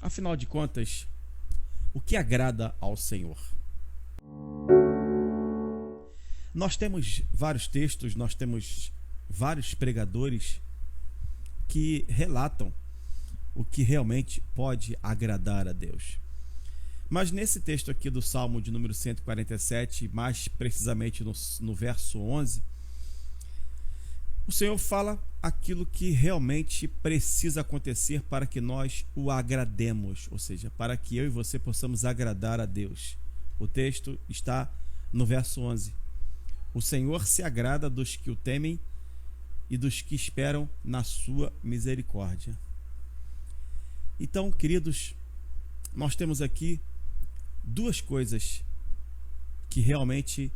Afinal de contas, o que agrada ao Senhor? Nós temos vários textos, nós temos vários pregadores que relatam o que realmente pode agradar a Deus. Mas nesse texto aqui do Salmo de número 147, mais precisamente no verso 11, o Senhor fala aquilo que realmente precisa acontecer para que nós o agrademos, ou seja, para que eu e você possamos agradar a Deus. O texto está no verso 11. O Senhor se agrada dos que o temem e dos que esperam na sua misericórdia. Então, queridos, nós temos aqui duas coisas que realmente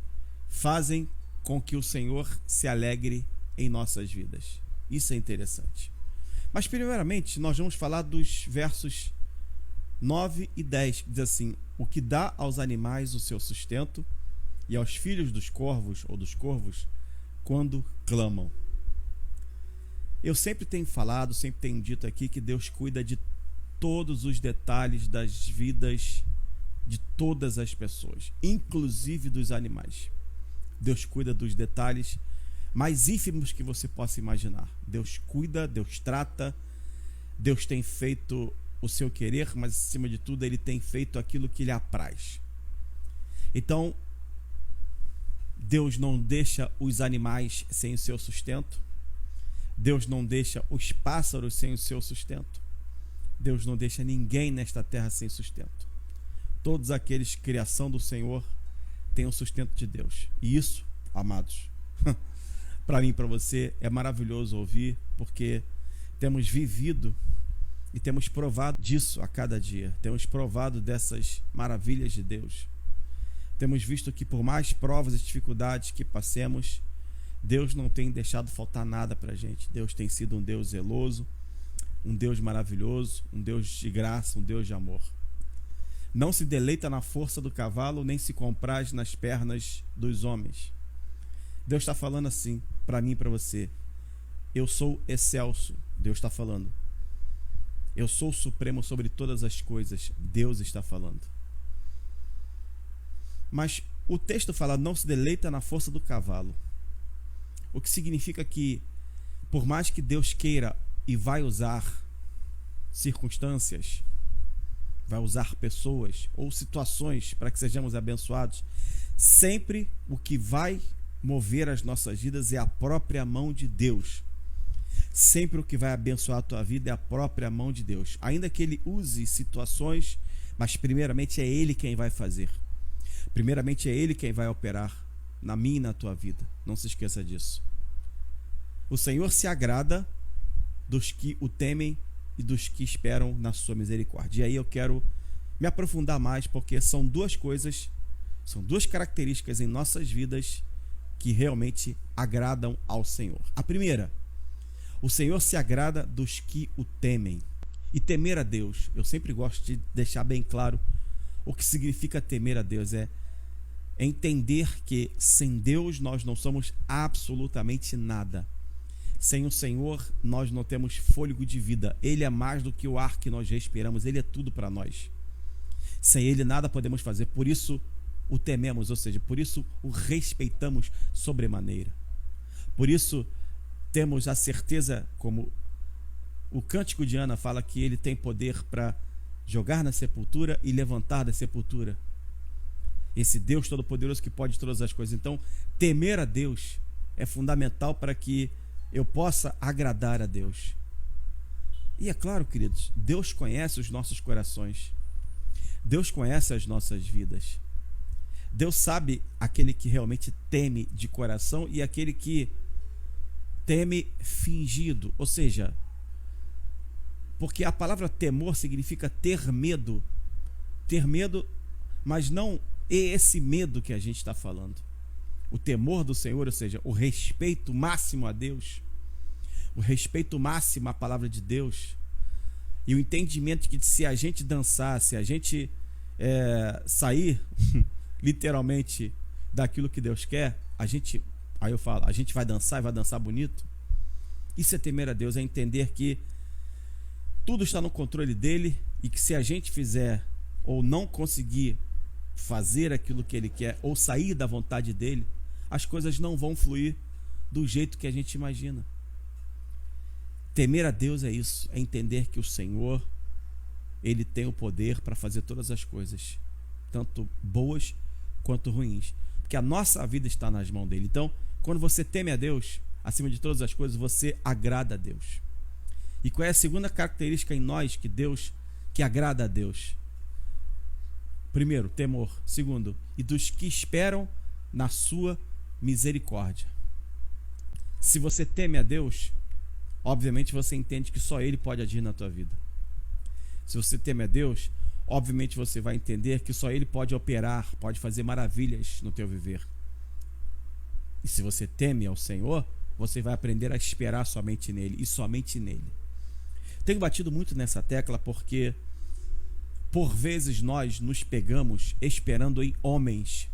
fazem com que o Senhor se alegre em nossas vidas. Isso é interessante. Mas primeiramente nós vamos falar dos versos 9 e 10, que diz assim: o que dá aos animais o seu sustento e aos filhos dos corvos ou dos corvos quando clamam. Eu sempre tenho falado, sempre tenho dito aqui que Deus cuida de todos os detalhes das vidas de todas as pessoas, inclusive dos animais. Deus cuida dos detalhes mais ínfimos que você possa imaginar. Deus cuida, Deus trata, Deus tem feito o seu querer, mas acima de tudo Ele tem feito aquilo que lhe apraz. Então, Deus não deixa os animais sem o seu sustento, Deus não deixa os pássaros sem o seu sustento, Deus não deixa ninguém nesta terra sem sustento. Todos aqueles criação do Senhor têm o sustento de Deus. E isso, amados, para mim e para você é maravilhoso ouvir, porque temos vivido e temos provado disso a cada dia. Temos provado dessas maravilhas de Deus. Temos visto que por mais provas e dificuldades que passemos, Deus não tem deixado faltar nada para a gente. Deus tem sido um Deus zeloso, um Deus maravilhoso, um Deus de graça, um Deus de amor. Não se deleita na força do cavalo, nem se compraz nas pernas dos homens. Deus está falando assim para mim e para você: eu sou excelso. Deus está falando. Eu sou o supremo sobre todas as coisas. Deus está falando. Mas o texto fala: não se deleita na força do cavalo. O que significa que, por mais que Deus queira e vai usar circunstâncias, vai usar pessoas ou situações para que sejamos abençoados, sempre o que vai mover as nossas vidas é a própria mão de Deus. Sempre o que vai abençoar a tua vida é a própria mão de Deus. Ainda que Ele use situações, mas primeiramente é Ele quem vai fazer. Primeiramente é Ele quem vai operar na minha e na tua vida. Não se esqueça disso. O Senhor se agrada dos que o temem e dos que esperam na sua misericórdia. E aí eu quero me aprofundar mais, porque são duas coisas, são duas características em nossas vidas que realmente agradam ao Senhor. A primeira: o Senhor se agrada dos que o temem. E temer a Deus, eu sempre gosto de deixar bem claro o que significa temer a Deus. É entender que sem Deus nós não somos absolutamente nada. Sem o Senhor nós não temos fôlego de vida. Ele é mais do que o ar que nós respiramos. Ele é tudo para nós. Sem Ele nada podemos fazer. Por isso o tememos, ou seja, por isso o respeitamos sobremaneira. Por isso temos a certeza, como o Cântico de Ana fala, que Ele tem poder para jogar na sepultura e levantar da sepultura. Esse Deus Todo-Poderoso que pode todas as coisas. Então, temer a Deus é fundamental para que eu possa agradar a Deus. E é claro, queridos, Deus conhece os nossos corações. Deus conhece as nossas vidas. Deus sabe aquele que realmente teme de coração e aquele que teme fingido. Ou seja, porque a palavra temor significa ter medo. Ter medo, mas não é esse medo que a gente está falando. O temor do Senhor, ou seja, o respeito máximo a Deus, o respeito máximo à palavra de Deus, e o entendimento de que se a gente dançar, se a gente sair literalmente daquilo que Deus quer, aí eu falo, a gente vai dançar e vai dançar bonito. Isso é temer a Deus, é entender que tudo está no controle dele e que se a gente fizer ou não conseguir fazer aquilo que ele quer ou sair da vontade dele, as coisas não vão fluir do jeito que a gente imagina. Temer a Deus é isso, é entender que o Senhor, ele tem o poder para fazer todas as coisas, tanto boas quanto ruins, porque a nossa vida está nas mãos dele. Então, quando você teme a Deus, acima de todas as coisas, você agrada a Deus. E qual é a segunda característica em nós que agrada a Deus? Primeiro, temor. Segundo, e dos que esperam na sua misericórdia. Se você teme a Deus, obviamente você entende que só Ele pode agir na tua vida. Se você teme a Deus, obviamente você vai entender que só Ele pode operar, pode fazer maravilhas no teu viver. E se você teme ao Senhor, você vai aprender a esperar somente nele e somente nele. Tenho batido muito nessa tecla porque por vezes nós nos pegamos esperando em homens.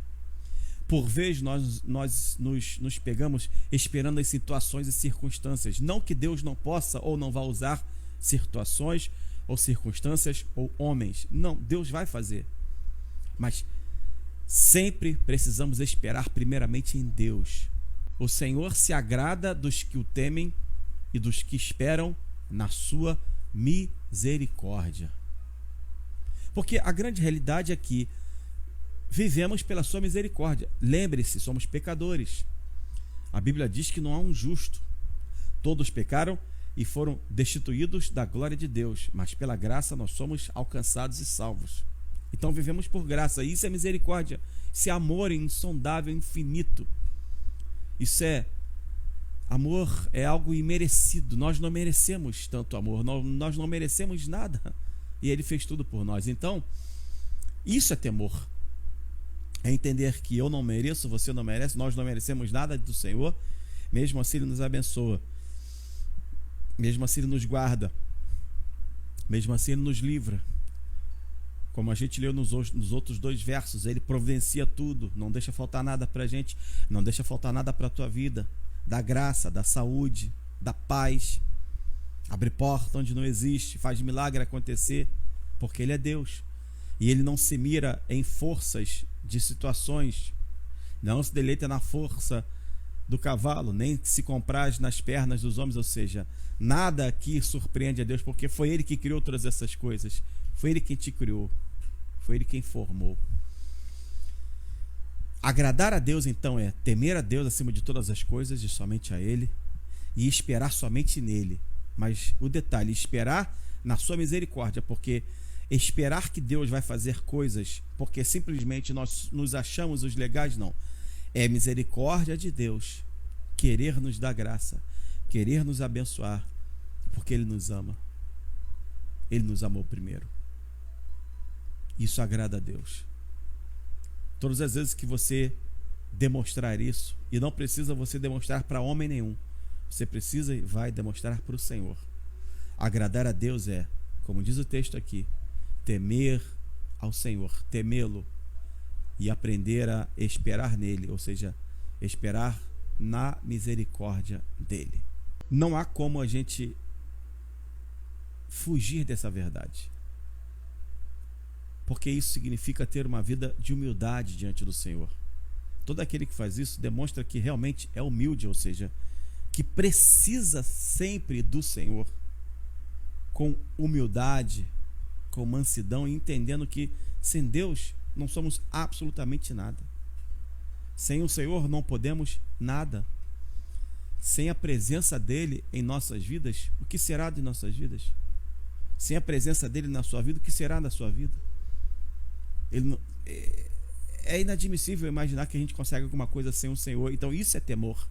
Por vezes nós nos pegamos esperando em situações e circunstâncias. Não que Deus não possa ou não vá usar situações ou circunstâncias ou homens. Não, Deus vai fazer. Mas sempre precisamos esperar primeiramente em Deus. O Senhor se agrada dos que o temem e dos que esperam na sua misericórdia. Porque a grande realidade é que vivemos pela sua misericórdia. Lembre-se, somos pecadores. A Bíblia diz que não há um justo. Todos pecaram e foram destituídos da glória de Deus, mas pela graça nós somos alcançados e salvos. Então vivemos por graça. Isso é misericórdia. Isso é amor insondável, infinito. Isso é amor, é algo imerecido. Nós não merecemos tanto amor, nós não merecemos nada. E Ele fez tudo por nós. Então, isso é temor. É entender que eu não mereço, você não merece, nós não merecemos nada do Senhor. Mesmo assim Ele nos abençoa. Mesmo assim Ele nos guarda. Mesmo assim Ele nos livra. Como a gente leu nos outros 2 versos, Ele providencia tudo, não deixa faltar nada para a gente, não deixa faltar nada para a tua vida, da graça, da saúde, da paz, abre porta onde não existe, faz milagre acontecer, porque Ele é Deus, e Ele não se mira em forças de situações, não se deleita na força do cavalo, nem se compraz nas pernas dos homens, ou seja, nada aqui surpreende a Deus, porque foi Ele que criou todas essas coisas. Foi Ele quem te criou. Foi Ele quem formou. Agradar a Deus, então, é temer a Deus acima de todas as coisas e somente a Ele, e esperar somente nele. Mas o detalhe, esperar na sua misericórdia, porque esperar que Deus vai fazer coisas porque simplesmente nós nos achamos os legais, não. É misericórdia de Deus querer nos dar graça, querer nos abençoar, porque Ele nos ama. Ele nos amou primeiro. Isso agrada a Deus. Todas as vezes que você demonstrar isso, e não precisa você demonstrar para homem nenhum, você precisa e vai demonstrar para o Senhor. Agradar a Deus é, como diz o texto aqui, temer ao Senhor, temê-lo e aprender a esperar nele, ou seja, esperar na misericórdia dele. Não há como a gente fugir dessa verdade, porque isso significa ter uma vida de humildade diante do Senhor. Todo aquele que faz isso demonstra que realmente é humilde, ou seja, que precisa sempre do Senhor, com humildade, com mansidão, e entendendo que sem Deus não somos absolutamente nada. Sem o Senhor não podemos nada. Sem a presença dele em nossas vidas, o que será de nossas vidas? Sem a presença dele na sua vida, o que será da sua vida? É inadmissível imaginar que a gente consegue alguma coisa sem o Senhor. Então isso é temor.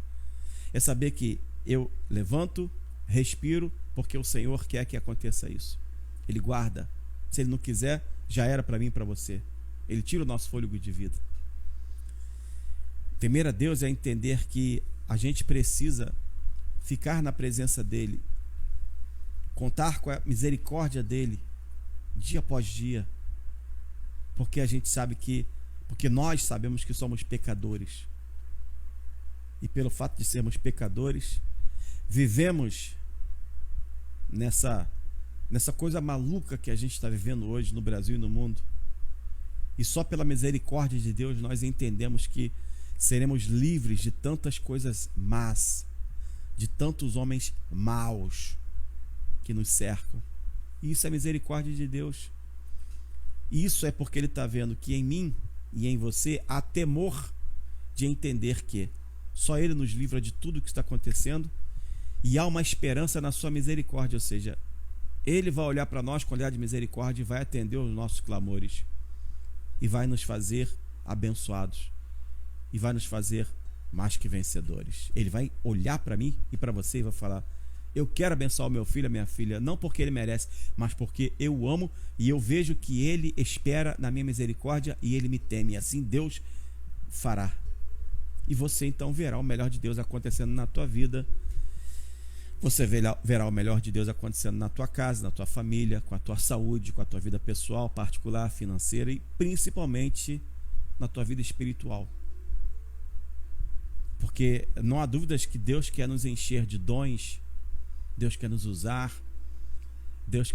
É saber que eu levanto, respiro, porque o Senhor quer que aconteça isso. Ele guarda. Se Ele não quiser, já era para mim e para você. Ele tira o nosso fôlego de vida. Temer a Deus é entender que a gente precisa ficar na presença dEle, contar com a misericórdia dEle, dia após dia, porque a gente sabe porque nós sabemos que somos pecadores, e pelo fato de sermos pecadores, vivemos nessa nessa coisa maluca que a gente está vivendo hoje no Brasil e no mundo. E só pela misericórdia de Deus nós entendemos que seremos livres de tantas coisas más, de tantos homens maus que nos cercam. E isso é misericórdia de Deus. E isso é porque Ele está vendo que em mim e em você há temor de entender que só Ele nos livra de tudo o que está acontecendo e há uma esperança na sua misericórdia, ou seja, Ele vai olhar para nós com olhar de misericórdia e vai atender os nossos clamores e vai nos fazer abençoados e vai nos fazer mais que vencedores. Ele vai olhar para mim e para você e vai falar: eu quero abençoar o meu filho, a minha filha, não porque ele merece, mas porque eu o amo e eu vejo que ele espera na minha misericórdia e ele me teme. E assim Deus fará. E você então verá o melhor de Deus acontecendo na tua vida. Você verá o melhor de Deus acontecendo na tua casa, na tua família, com a tua saúde, com a tua vida pessoal, particular, financeira e principalmente na tua vida espiritual. Porque não há dúvidas que Deus quer nos encher de dons, Deus quer nos usar, Deus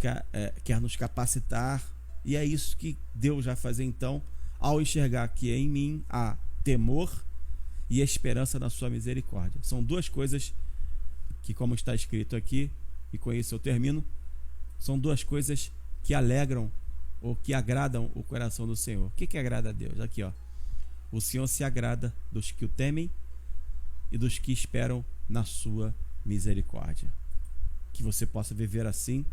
quer nos capacitar, e é isso que Deus vai fazer então, ao enxergar que em mim há temor e esperança na sua misericórdia. São duas coisas que, como está escrito aqui, e com isso eu termino, são duas coisas que alegram ou que agradam o coração do Senhor. O que agrada a Deus? Aqui, ó. O Senhor se agrada dos que o temem e dos que esperam na sua misericórdia. Que você possa viver assim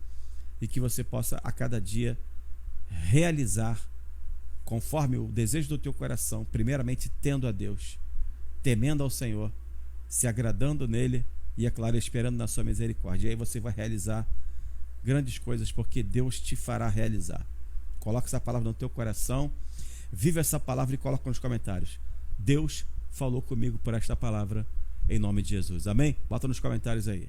e que você possa a cada dia realizar conforme o desejo do teu coração, primeiramente tendo a Deus, temendo ao Senhor, se agradando nele e, é claro, esperando na sua misericórdia. E aí você vai realizar grandes coisas, porque Deus te fará realizar. Coloca essa palavra no teu coração, vive essa palavra e coloca nos comentários: Deus falou comigo por esta palavra, em nome de Jesus. Amém? Bota nos comentários aí.